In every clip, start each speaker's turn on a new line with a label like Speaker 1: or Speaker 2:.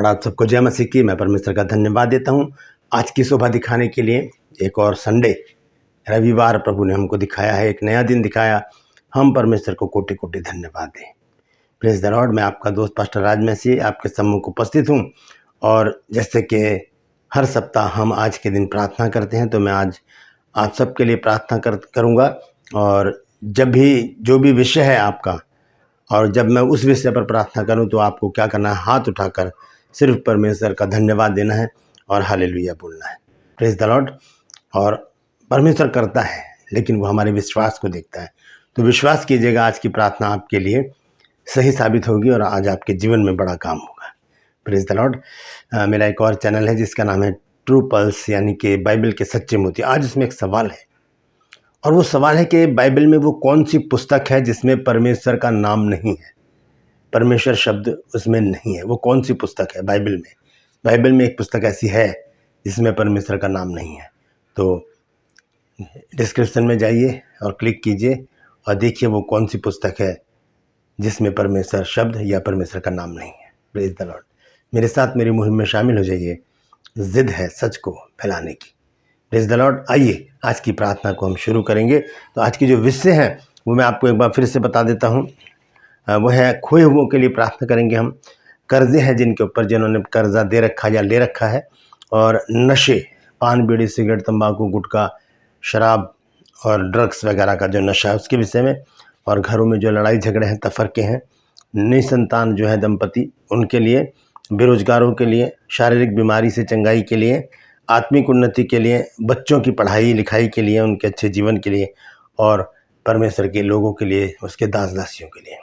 Speaker 1: Lord, आप सबको जय मसीह की। मैं परमेश्वर का धन्यवाद देता हूँ आज की शोभा दिखाने के लिए। एक और संडे, रविवार प्रभु ने हमको दिखाया है, एक नया दिन दिखाया। हम परमेश्वर को कोटि कोटि धन्यवाद दें। Praise the Lord. मैं आपका दोस्त पास्टर राज मसीह आपके सम्मुख उपस्थित हूँ। और जैसे कि हर सप्ताह हम आज के दिन प्रार्थना करते हैं, तो मैं आज आप सबके लिए प्रार्थना करूँगा। और जब भी जो भी विषय है आपका, और जब मैं उस विषय पर प्रार्थना करूं, तो आपको क्या करना है? हाथ उठाकर सिर्फ परमेश्वर का धन्यवाद देना है और हालेलुया बोलना है। Praise the Lord. और परमेश्वर करता है, लेकिन वो हमारे विश्वास को देखता है। तो विश्वास कीजिएगा, आज की प्रार्थना आपके लिए सही साबित होगी और आज आपके जीवन में बड़ा काम होगा। Praise the Lord. मेरा एक और चैनल है जिसका नाम है ट्रू पल्स, यानी कि बाइबल के सच्चे मोती। आज उसमें एक सवाल है, और वो सवाल है कि बाइबल में वो कौन सी पुस्तक है जिसमें परमेश्वर का नाम नहीं है, परमेश्वर शब्द उसमें नहीं है। वो कौन सी पुस्तक है बाइबल में? बाइबल में एक पुस्तक ऐसी है जिसमें परमेश्वर का नाम नहीं है। तो डिस्क्रिप्शन में जाइए और क्लिक कीजिए और देखिए वो कौन सी पुस्तक है जिसमें परमेश्वर शब्द या परमेश्वर का नाम नहीं है। Praise the Lord. मेरे साथ मेरी मुहिम में शामिल हो जाइए। जिद है सच को फैलाने की। Praise the Lord. आइए आज की प्रार्थना को हम शुरू करेंगे। तो आज की जो विषय है वो मैं आपको एक बार फिर से बता देता हूँ। वो है खोए हुओं के लिए प्रार्थना करेंगे हम। कर्जे हैं जिनके ऊपर, जिन्होंने कर्जा दे रखा या ले रखा है। और नशे, पान, बीड़ी, सिगरेट, तंबाकू, गुटखा, शराब और ड्रग्स वगैरह का जो नशा है उसके विषय में। और घरों में जो लड़ाई झगड़े हैं, तफरके हैं, निसंतान जो है दंपति, उनके लिए, बेरोजगारों के लिए, शारीरिक बीमारी से चंगाई के लिए, आत्मिक उन्नति के लिए, बच्चों की पढ़ाई लिखाई के लिए, उनके अच्छे जीवन के लिए, और परमेश्वर के लोगों के लिए, उसके दास दासियों के लिए।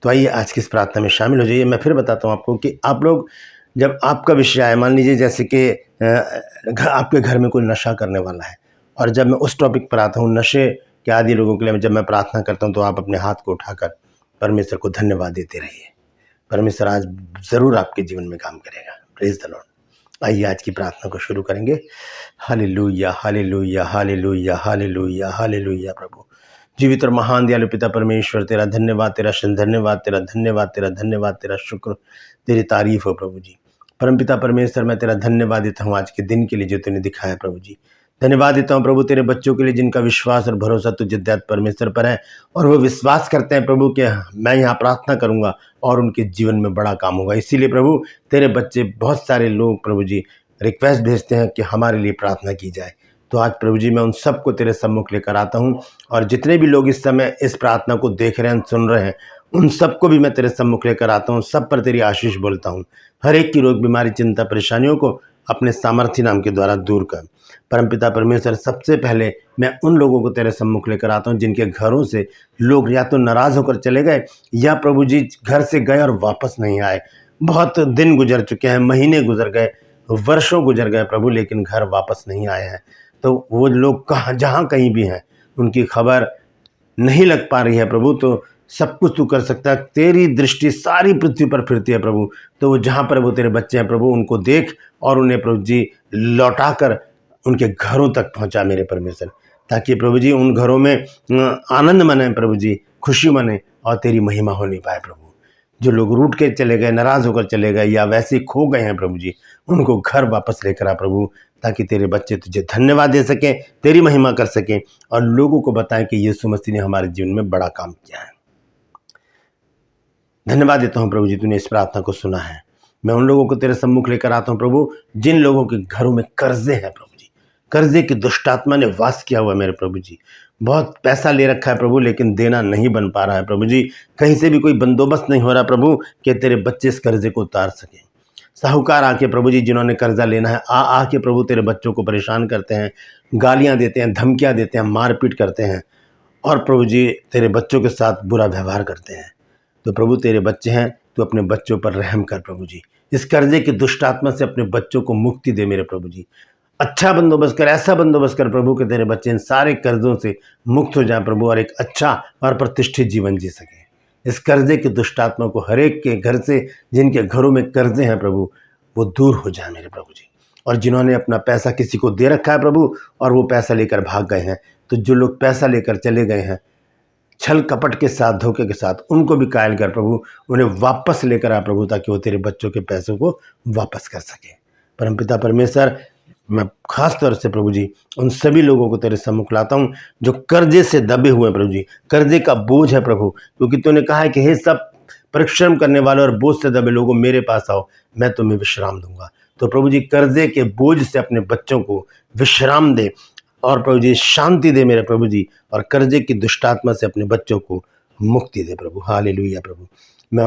Speaker 1: तो आइए आज की इस प्रार्थना में शामिल हो जाइए। मैं फिर बताता हूँ आपको कि आप लोग, जब आपका विषय आए, मान लीजिए जैसे कि आपके घर में कोई नशा करने वाला है, और जब मैं उस टॉपिक पर आता हूँ, नशे के आदि लोगों के लिए जब मैं प्रार्थना करता हूँ, तो आप अपने हाथ को उठाकर परमेश्वर को धन्यवाद देते रहिए। परमेश्वर आज ज़रूर आपके जीवन में काम करेगा। Praise the Lord. आइए आज की प्रार्थना को शुरू करेंगे। Hallelujah, hallelujah, hallelujah, hallelujah, hallelujah. प्रभु जीवित और महान दयालु पिता परमेश्वर, तेरा धन्यवाद, तेरा धन्यवाद, तेरा धन्यवाद, तेरा धन्यवाद, तेरा शुक्र, तेरी तारीफ हो प्रभु जी। परमपिता परमेश्वर, मैं तेरा धन्यवाद देता हूँ आज के दिन के लिए जो तूने दिखाया प्रभु जी। धन्यवाद देता हूँ प्रभु तेरे बच्चों के लिए जिनका विश्वास और भरोसा तुझे दैत परमेश्वर पर है, और वो विश्वास करते हैं प्रभु कि मैं यहाँ प्रार्थना करूँगा और उनके जीवन में बड़ा काम होगा। इसीलिए प्रभु तेरे बच्चे, बहुत सारे लोग प्रभु जी रिक्वेस्ट भेजते हैं कि हमारे लिए प्रार्थना की जाए। तो आज प्रभु जी मैं उन सबको तेरे सम्मुख लेकर आता हूँ, और जितने भी लोग इस समय इस प्रार्थना को देख रहे हैं, सुन रहे हैं, उन सबको भी मैं तेरे सम्मुख लेकर आता हूँ। सब पर तेरी आशीष बोलता हूँ। हर एक की रोग, बीमारी, चिंता, परेशानियों को अपने सामर्थ्य नाम के द्वारा दूर कर। परमपिता परमेश्वर, सबसे पहले मैं उन लोगों को तेरे सम्मुख लेकर आता हूँ जिनके घरों से लोग या तो नाराज होकर चले गए, या प्रभु जी घर से गए और वापस नहीं आए। बहुत दिन गुजर चुके हैं, महीने गुजर गए, वर्षों गुजर गए प्रभु, लेकिन घर वापस नहीं आए हैं। तो वो लोग कहाँ, जहाँ कहीं भी हैं, उनकी खबर नहीं लग पा रही है प्रभु। तो सब कुछ तू कर सकता है। तेरी दृष्टि सारी पृथ्वी पर फिरती है प्रभु। तो वो जहाँ पर वो तेरे बच्चे हैं प्रभु, उनको देख और उन्हें प्रभु जी लौटा कर उनके घरों तक पहुँचा मेरे परमेश्वर, ताकि प्रभु जी उन घरों में आनंद मने प्रभु जी, खुशी मने, और तेरी महिमा हो नहीं पाए प्रभु। जो लोग रूठ के चले गए, नाराज होकर चले गए, या वैसे ही खो गए हैं प्रभु जी, उनको घर वापस लेकर आ प्रभु, ताकि तेरे बच्चे तुझे धन्यवाद दे सकें, तेरी महिमा कर सकें, और लोगों को बताएं कि यीशु मसीह ने हमारे जीवन में बड़ा काम किया है। धन्यवाद देता हूं प्रभु जी, तूने इस प्रार्थना को सुना है। मैं उन लोगों को तेरे सम्मुख लेकर आता हूं प्रभु जिन लोगों के घरों में कर्जे हैं प्रभु जी। कर्जे की दुष्ट आत्मा ने वास किया हुआ है मेरे प्रभु जी। बहुत पैसा ले रखा है प्रभु, लेकिन देना नहीं बन पा रहा है प्रभु जी। कहीं से भी कोई बंदोबस्त नहीं हो रहा प्रभु कि तेरे बच्चे इस कर्जे को उतार सकें। साहूकार आके प्रभु जी, जिन्होंने कर्जा लेना है, आके प्रभु तेरे बच्चों को परेशान करते हैं, गालियां देते हैं, धमकियां देते हैं, मारपीट करते हैं, और प्रभु जी तेरे बच्चों के साथ बुरा व्यवहार करते हैं। तो प्रभु तेरे बच्चे हैं, तो अपने बच्चों पर रहम कर प्रभु जी। इस कर्जे की दुष्ट आत्मा से अपने बच्चों को मुक्ति दे मेरे प्रभु जी। अच्छा बंदोबस्त कर, ऐसा बंदोबस्त कर प्रभु कि तेरे बच्चे इन सारे कर्जों से मुक्त हो जाएं प्रभु, और एक अच्छा और प्रतिष्ठित जीवन जी सकें। इस कर्जे की दुष्ट आत्मा को हर एक के घर से, जिनके घरों में कर्जे हैं प्रभु, वो दूर हो जाए मेरे प्रभु जी। और जिन्होंने अपना पैसा किसी को दे रखा है प्रभु, और वो पैसा लेकर भाग गए हैं, तो जो लोग पैसा लेकर चले गए हैं, छल कपट के साथ, धोखे के साथ उनको भी कायल कर प्रभु, उन्हें वापस लेकर आ प्रभु, ताकि वो तेरे बच्चों के पैसों को वापस कर सके। परमपिता परमेश्वर, मैं खास तौर से प्रभु जी उन सभी लोगों को तेरे सम्मुख लाता हूँ जो कर्जे से दबे हुए हैं प्रभु जी, कर्जे का बोझ है प्रभु, क्योंकि तूने कहा है कि हे सब परिश्रम करने वाले और बोझ से दबे लोगों मेरे पास आओ, मैं तुम्हें विश्राम दूंगा। तो प्रभु जी कर्जे के बोझ से अपने बच्चों को विश्राम दे और प्रभु जी शांति दे मेरे प्रभु जी, और कर्जे की दुष्टात्मा से अपने बच्चों को मुक्ति दे प्रभु। हालेलुया प्रभु। मैं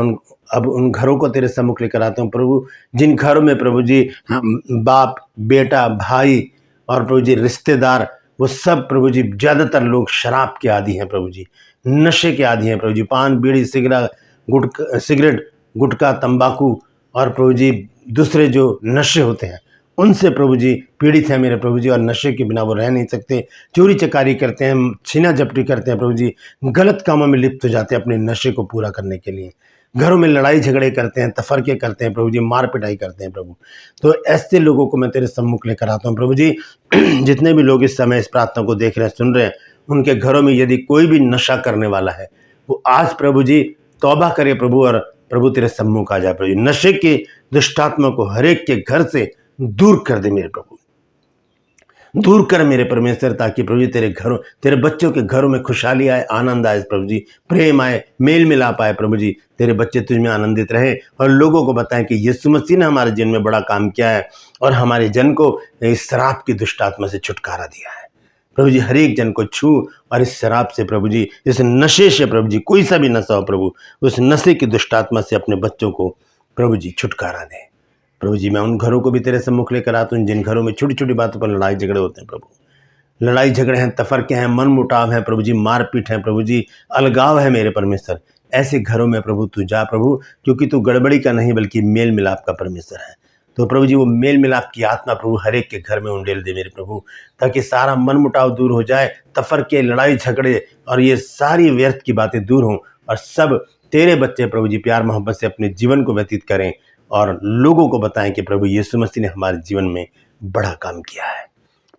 Speaker 1: अब उन घरों को तेरे सम्मुख लेकर आता हूँ प्रभु, जिन घरों में प्रभु जी बाप, बेटा, भाई और प्रभु जी रिश्तेदार, वो सब प्रभु जी ज़्यादातर लोग शराब के आदी हैं प्रभु जी, नशे के आदी हैं प्रभु जी, पान, बीड़ी, सिगरेट, गुटखा, तंबाकू और प्रभु जी दूसरे जो नशे होते हैं उनसे प्रभु जी पीड़ित है मेरे प्रभु जी, और नशे के बिना वो रह नहीं सकते। चोरी चकारी करते हैं, छीना झपटी करते हैं प्रभु जी, गलत कामों में लिप्त हो जाते हैं अपने नशे को पूरा करने के लिए। घरों में लड़ाई झगड़े करते हैं, तफरके करते हैं प्रभु जी, मार पिटाई करते हैं प्रभु। तो ऐसे लोगों को मैं तेरे सम्मुख लेकर आता हूँ प्रभु जी। जितने भी लोग इस समय इस प्रार्थना को देख रहे हैं, सुन रहे हैं, उनके घरों में यदि कोई भी नशा करने वाला है, वो आज प्रभु जी तौबा करे प्रभु, और प्रभु तेरे सम्मुख आ जाए प्रभु। नशे की दुष्टात्मा को हर एक के घर से दूर कर दे मेरे प्रभु, दूर कर मेरे परमेश्वर, ताकि प्रभु जी तेरे घरों, तेरे बच्चों के घरों में खुशहाली आए, आनंद आए प्रभु जी, प्रेम आए, मेल मिलाप आए प्रभु जी। तेरे बच्चे तुझ में आनंदित रहे और लोगों को बताएं कि यीशु मसीह ने हमारे जीवन में बड़ा काम किया है और हमारे जन को इस शराब की दुष्टात्मा से छुटकारा दिया है प्रभु जी। हर एक जन को छू और इस शराब से प्रभु जी, इस नशे से प्रभु जी, कोई सा भी नशा हो प्रभु, उस नशे की दुष्टात्मा से अपने बच्चों को प्रभु जी छुटकारा दे प्रभु जी। मैं उन घरों को भी तेरे सम्मुख लेकर आता हूँ जिन घरों में छोटी छोटी बातों पर लड़ाई झगड़े होते हैं प्रभु, लड़ाई झगड़े हैं, तफरके हैं, मन मुटाव है प्रभु जी, मारपीट है प्रभु जी, अलगाव है मेरे परमेश्वर। ऐसे घरों में प्रभु तू जा प्रभु, क्योंकि तू गड़बड़ी का नहीं बल्कि मेल मिलाप का परमेश्वर है। तो प्रभु जी वो मेल मिलाप की आत्मा प्रभु हर एक के घर में उंडेल दे मेरे प्रभु, ताकि सारा मन मुटाव दूर हो जाए, तफरके, लड़ाई झगड़े और ये सारी व्यर्थ की बातें दूर हों, और सब तेरे बच्चे प्रभु जी प्यार मोहब्बत से अपने जीवन को व्यतीत करें और लोगों को बताएं कि प्रभु यीशु मसीह ने हमारे जीवन में बड़ा काम किया है।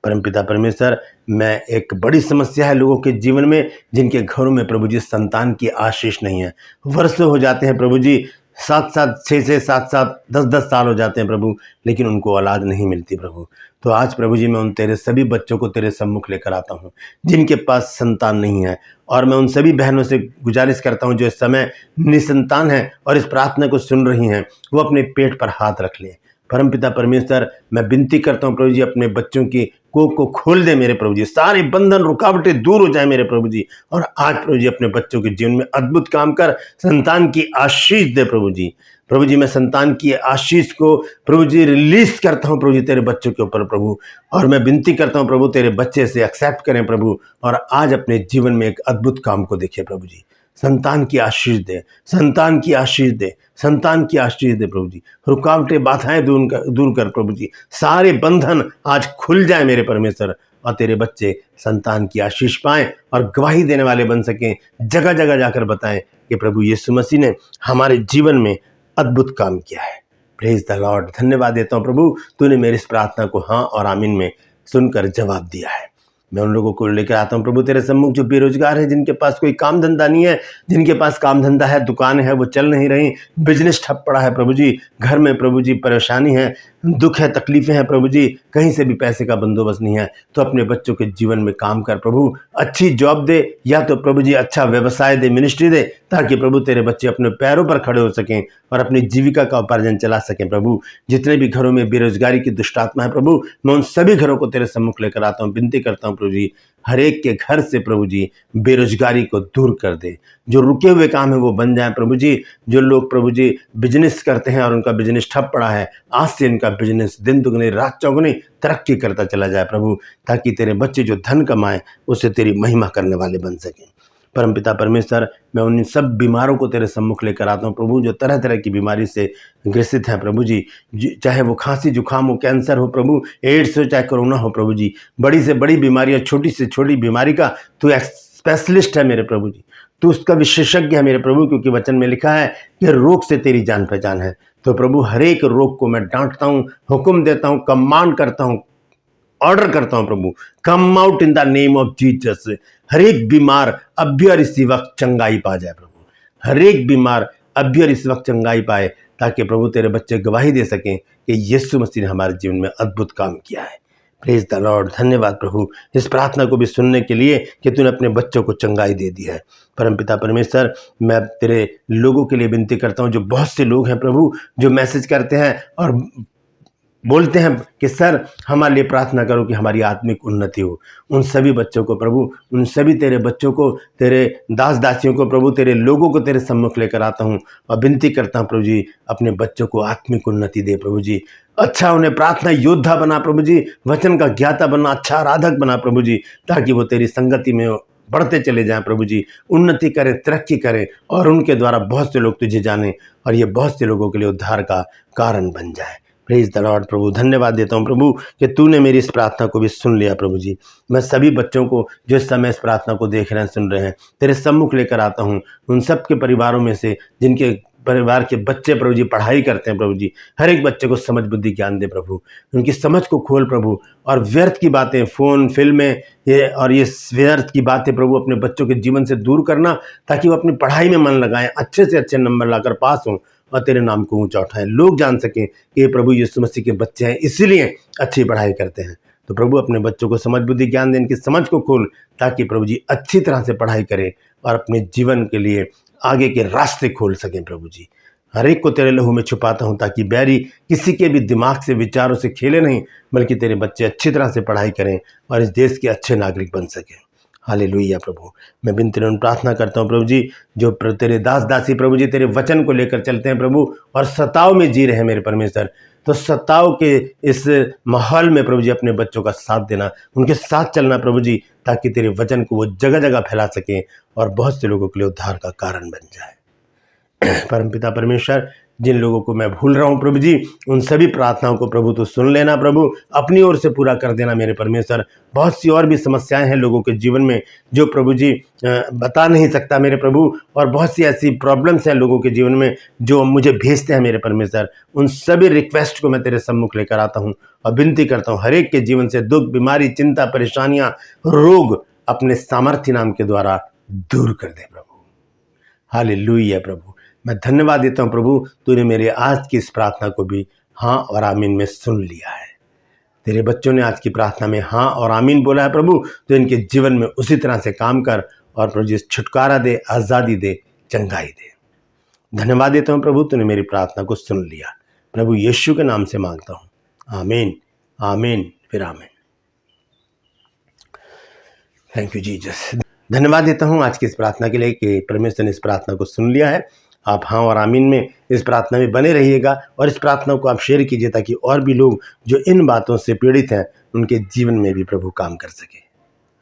Speaker 1: परमपिता परमेश्वर, मैं एक बड़ी समस्या है लोगों के जीवन में जिनके घरों में प्रभु जी संतान की आशीष नहीं है। वर्षों हो जाते हैं प्रभु जी, 7-7, 6-6, 7-7, 10-10 साल हो जाते हैं प्रभु, लेकिन उनको औलाद नहीं मिलती प्रभु। तो आज प्रभु जी मैं उन तेरे सभी बच्चों को तेरे सम्मुख लेकर आता हूँ जिनके पास संतान नहीं है, और मैं उन सभी बहनों से गुजारिश करता हूँ जो इस समय निसंतान हैं और इस प्रार्थना को सुन रही हैं, वो अपने पेट पर हाथ रख लें। परमपिता परमेश्वर, मैं विनती करता हूँ प्रभु जी, अपने बच्चों की कोख को खोल दे मेरे प्रभु जी, सारे बंधन रुकावटें दूर हो जाए मेरे प्रभु जी, और आज प्रभु जी अपने बच्चों के जीवन में अद्भुत काम कर संतान की आशीष दे प्रभु जी। प्रभु जी मैं संतान की आशीष को प्रभु जी रिलीज करता हूँ प्रभु जी तेरे बच्चों के ऊपर प्रभु, और मैं विनती करता हूँ प्रभु तेरे बच्चे से एक्सेप्ट करें प्रभु, और आज अपने जीवन में एक अद्भुत काम को देखे प्रभु जी। संतान की आशीष दे, संतान की आशीष दे, संतान की आशीष दे प्रभु जी। रुकावटें, बाधाएं दूर कर प्रभु जी, सारे बंधन आज खुल जाए मेरे परमेश्वर, और तेरे बच्चे संतान की आशीष पाएं और गवाही देने वाले बन सकें, जगह जगह जाकर बताएं कि प्रभु यीशु मसीह ने हमारे जीवन में अद्भुत काम किया है। Praise the Lord. धन्यवाद देता हूँ प्रभु, तूने मेरी इस प्रार्थना को हाँ और आमीन में सुनकर जवाब दिया है। मैं उन लोगों को लेकर आता हूँ प्रभु तेरे सम्मुख जो बेरोजगार है, जिनके पास कोई काम धंधा नहीं है, जिनके पास काम धंधा है, दुकान है, वो चल नहीं रही, बिजनेस ठप पड़ा है प्रभु जी, घर में प्रभु जी परेशानी है, दुख है, तकलीफें हैं प्रभु जी, कहीं से भी पैसे का बंदोबस्त नहीं है। तो अपने बच्चों के जीवन में काम कर प्रभु, अच्छी जॉब दे, या तो प्रभु जी अच्छा व्यवसाय दे, मिनिस्ट्री दे, ताकि प्रभु तेरे बच्चे अपने पैरों पर खड़े हो सकें और अपनी जीविका का उपार्जन चला सकें प्रभु। जितने भी घरों में बेरोजगारी की दुष्टात्मा है प्रभु, मैं उन सभी घरों को तेरे सम्मुख लेकर आता हूँ, विनती करता हूँ प्रभु जी, हर एक के घर से प्रभु जी बेरोजगारी को दूर कर दे, जो रुके हुए काम है वो बन जाए प्रभु जी। जो लोग प्रभु जी बिजनेस करते हैं और उनका बिजनेस ठप पड़ा है, आज से इनका बिजनेस दिन दुगनी रात चौगुनी तरक्की करता चला जाए प्रभु, ताकि तेरे बच्चे जो धन कमाएं उससे तेरी महिमा करने वाले बन सकें। परमपिता परमेश्वर, मैं उन सब बीमारों को तेरे सम्मुख लेकर आता हूँ प्रभु, जो तरह तरह की बीमारी से ग्रसित हैं प्रभु जी, चाहे वो खांसी जुकाम हो, कैंसर हो प्रभु, एड्स हो, चाहे कोरोना हो प्रभु जी, बड़ी से बड़ी बीमारी और छोटी से छोटी बीमारी का तू स्पेशलिस्ट है मेरे प्रभु जी, तू उसका विशेषज्ञ है मेरे प्रभु, क्योंकि वचन में लिखा है कि रोग से तेरी जान पहचान है। तो प्रभु हर एक रोग को मैं डांटता हूँ, हुक्म देता हूँ, कमांड करता हूँ, ऑर्डर करता हूं प्रभु, come out in the name of Jesus. हर एक बीमार अब भी और इसी वक्त चंगाई पा जाए प्रभु, हर एक बीमार अब भी और इस वक्त चंगाई पाए, ताकि प्रभु तेरे बच्चे गवाही दे सकें कि यीशु मसीह ने हमारे जीवन में अद्भुत काम किया है। Praise the Lord. धन्यवाद प्रभु इस प्रार्थना को भी सुनने के लिए कि तूने अपने बच्चों को चंगाई दे दी है। परमपिता परमेश्वर, मैं तेरे लोगों के लिए विनती करता हूं, जो बहुत से लोग हैं प्रभु जो मैसेज करते हैं और बोलते हैं कि सर हमारे लिए प्रार्थना करो कि हमारी आत्मिक उन्नति हो। उन सभी बच्चों को प्रभु, उन सभी तेरे बच्चों को, तेरे दास दासियों को प्रभु, तेरे लोगों को तेरे सम्मुख लेकर आता हूं और विनती करता हूं प्रभु जी, अपने बच्चों को आत्मिक उन्नति दे प्रभु जी। अच्छा उन्हें प्रार्थना योद्धा बना प्रभु जी, वचन का ज्ञाता बना, अच्छा आराधक बना प्रभु जी, ताकि वो तेरी संगति में बढ़ते चले जाएं प्रभु जी, उन्नति करें, तरक्की करें और उनके द्वारा बहुत से लोग तुझे जाने और ये बहुत से लोगों के लिए उद्धार का कारण बन जाए। प्रेज द लॉर्ड प्रभु। धन्यवाद देता हूँ प्रभु कि तूने मेरी इस प्रार्थना को भी सुन लिया प्रभु जी। मैं सभी बच्चों को जो इस समय इस प्रार्थना को देख रहे हैं, सुन रहे हैं, तेरे सम्मुख लेकर आता हूँ। उन सब के परिवारों में से जिनके परिवार के बच्चे प्रभु जी पढ़ाई करते हैं प्रभु जी, हर एक बच्चे को समझ बुद्धि ज्ञान दे प्रभु, उनकी समझ को खोल प्रभु, और व्यर्थ की बातें, फ़ोन, फिल्में ये और ये व्यर्थ की बातें प्रभु अपने बच्चों के जीवन से दूर करना, ताकि वो अपनी पढ़ाई में मन लगाएं, अच्छे से अच्छे नंबर लाकर पास हों और तेरे नाम को ऊंचा उठाएं। लोग जान सकें कि ये प्रभु यीशु मसीह के बच्चे हैं, इसीलिए अच्छी पढ़ाई करते हैं। तो प्रभु अपने बच्चों को समझ बुद्धि ज्ञान दे, इनकी समझ को खोल, ताकि प्रभु जी अच्छी तरह से पढ़ाई करें और अपने जीवन के लिए आगे के रास्ते खोल सकें प्रभु जी। हर एक को तेरे लहू में छुपाता हूँ, ताकि बैरी किसी के भी दिमाग से, विचारों से खेले नहीं, बल्कि तेरे बच्चे अच्छी तरह से पढ़ाई करें और इस देश के अच्छे नागरिक बन सकें। हालेलुया प्रभु। मैं बिन तेरे प्रार्थना करता हूँ प्रभु जी, जो तेरे दास दासी प्रभु जी तेरे वचन को लेकर चलते हैं प्रभु और सताव में जी रहे हैं मेरे परमेश्वर, तो सताव के इस माहौल में प्रभु जी अपने बच्चों का साथ देना, उनके साथ चलना प्रभु जी, ताकि तेरे वचन को वो जगह जगह फैला सकें और बहुत से लोगों के लिए उद्धार का कारण बन जाए। परमपिता परमेश्वर, जिन लोगों को मैं भूल रहा हूं प्रभु जी, उन सभी प्रार्थनाओं को प्रभु तो सुन लेना प्रभु, अपनी ओर से पूरा कर देना मेरे परमेश्वर। बहुत सी और भी समस्याएं हैं लोगों के जीवन में जो प्रभु जी बता नहीं सकता मेरे प्रभु, और बहुत सी ऐसी प्रॉब्लम्स हैं लोगों के जीवन में जो मुझे भेजते हैं मेरे परमेश्वर। उन सभी रिक्वेस्ट को मैं तेरे सम्मुख लेकर आता हूँ और विनती करता हूँ, हर एक के जीवन से दुख, बीमारी, चिंता, परेशानियां, रोग अपने सामर्थ्य नाम के द्वारा दूर कर दे प्रभु। हालेलुया प्रभु। मैं धन्यवाद देता हूं प्रभु, तूने मेरे आज की इस प्रार्थना को भी हाँ और आमीन में सुन लिया है। तेरे बच्चों ने आज की प्रार्थना में हाँ और आमीन बोला है प्रभु, तो इनके जीवन में उसी तरह से काम कर और प्रभु जी छुटकारा दे, आज़ादी दे, चंगाई दे। धन्यवाद देता हूं प्रभु, तूने मेरी प्रार्थना को सुन लिया। प्रभु यीशु के नाम से मांगता हूं, आमीन, आमीन, फिर आमीन। Thank you Jesus. धन्यवाद देता हूं आज की इस प्रार्थना के लिए कि परमेश्वर ने इस प्रार्थना को सुन लिया है। आप हाँ और आमीन में इस प्रार्थना में बने रहिएगा और इस प्रार्थना को आप शेयर कीजिए, ताकि और भी लोग जो इन बातों से पीड़ित हैं उनके जीवन में भी प्रभु काम कर सके।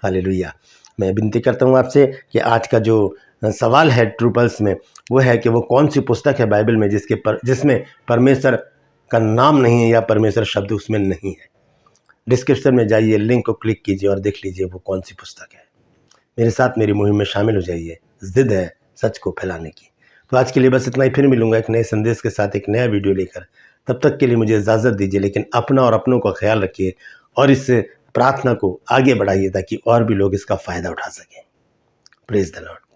Speaker 1: हालेलुया। मैं विनती करता हूँ आपसे कि आज का जो सवाल है ट्रू पल्स में, वो है कि वो कौन सी पुस्तक है बाइबल में जिसमें परमेश्वर का नाम नहीं है या परमेश्वर शब्द उसमें नहीं है। डिस्क्रिप्शन में जाइए, लिंक को क्लिक कीजिए और देख लीजिए वो कौन सी पुस्तक है। मेरे साथ मेरी मुहिम में शामिल हो जाइए। जिद है सच को फैलाने की। तो आज के लिए बस इतना ही, फिर मिलूंगा एक नए संदेश के साथ, एक नया वीडियो लेकर। तब तक के लिए मुझे इजाज़त दीजिए, लेकिन अपना और अपनों का ख्याल रखिए और इस प्रार्थना को आगे बढ़ाइए ताकि और भी लोग इसका फ़ायदा उठा सकें। Praise the Lord.